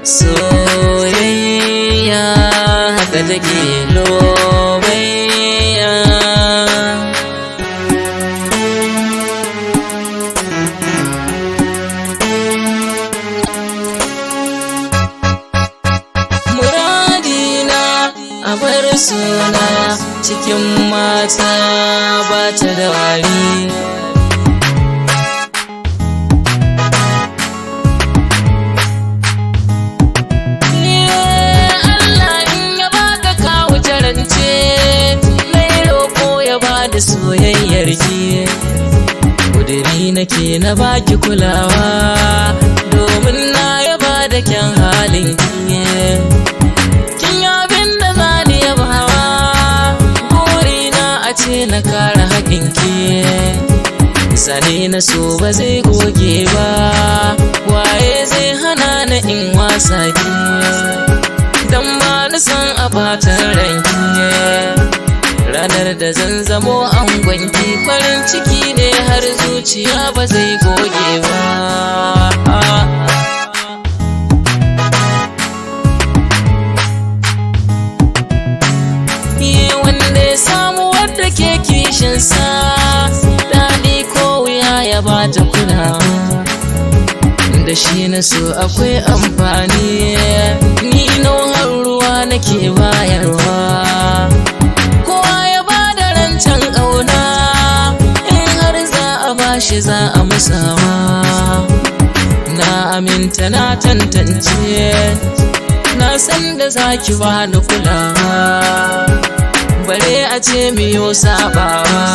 soyayya haka take lobayya. Muradina a bar suna cikin mata ba ta da wari. Soyayyar ki kudiri nake na baki kulawa, domin na yaba da kyan halin ki. Kin yi abin da zani yabawa, burina a ce na kare haƙin ki. Sane na so ba zai goge ba, waye zai hana na in wasa ki, dan ba ni san a ɓatan ranki. Ranar da zan zamo angonki farin ciki ne har zuciya ba zai goge ba. Wanda ya samu wadda ke kishinsa, daɗi ko wuya ya ba ta kulawa, da shi na so akwai amfani. Ni nau'ar ruwa nake bayarwa, shi za a musawa. Na aminta na tantance, na san da zaki bani kulawa, bare a ce miyo sabawa.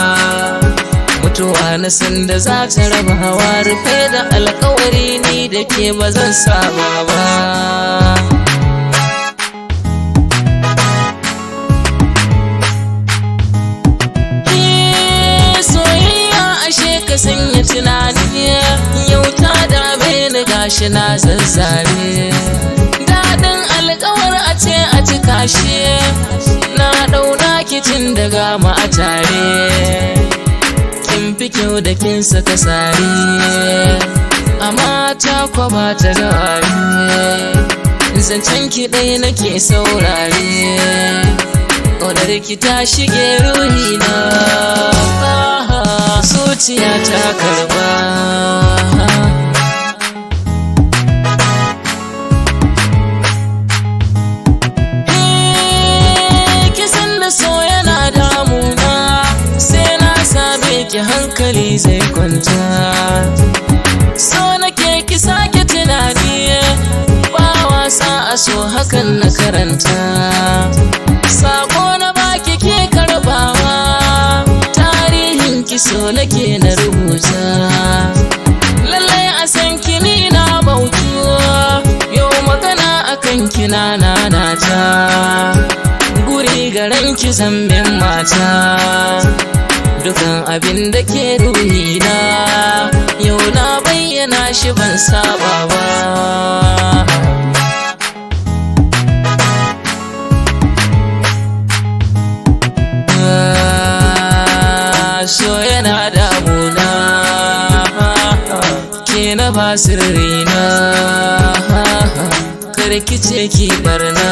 Mutuwa na san da za ta raba hawa, rufe da alkawari ni da ke ba zan saba ba. Ka sanya tunani yau ta dame ni gashi na zazzare, daɗin alƙawar a ce a cika shi, na ɗauna kicin daga ma a tare. Kin fi kyau da kin saka sare, amma ta kwaba ta da wari. Zancen ki ɗaya nake saurare, ƙaunar ki ta shige ruhina, zuciya ta karba. Kisan da so yana damuna, sai na same ki hankali zai kwanta. So nake ki sake tunani, ba wasa a so hakan na karanta. Sako na baki ke karbawa, so nake na rubuta. Lallai a san kini na bautu, yau magana akan kina nanata. Guri garan ki zambin mata, dukan abin da ke ruhina yau na bayyana shi ban saba ba. So yana damuna, ke na ba sirrina, karki ce ki barna,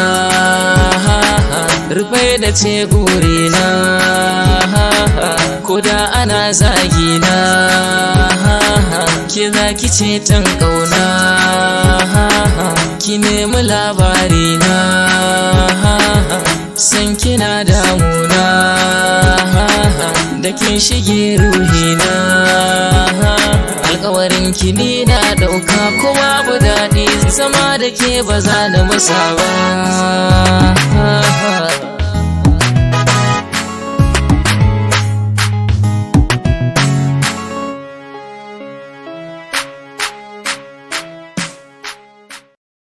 rufe da ce gurina, ko da ana zagina, ke za ki ce tan ƙauna, ki nemi labarina, san kina damuna, da kin shige ruhina. Alƙawarin ki ni na ɗauka, kuma bu daɗi zama da ke ba za na musa ba.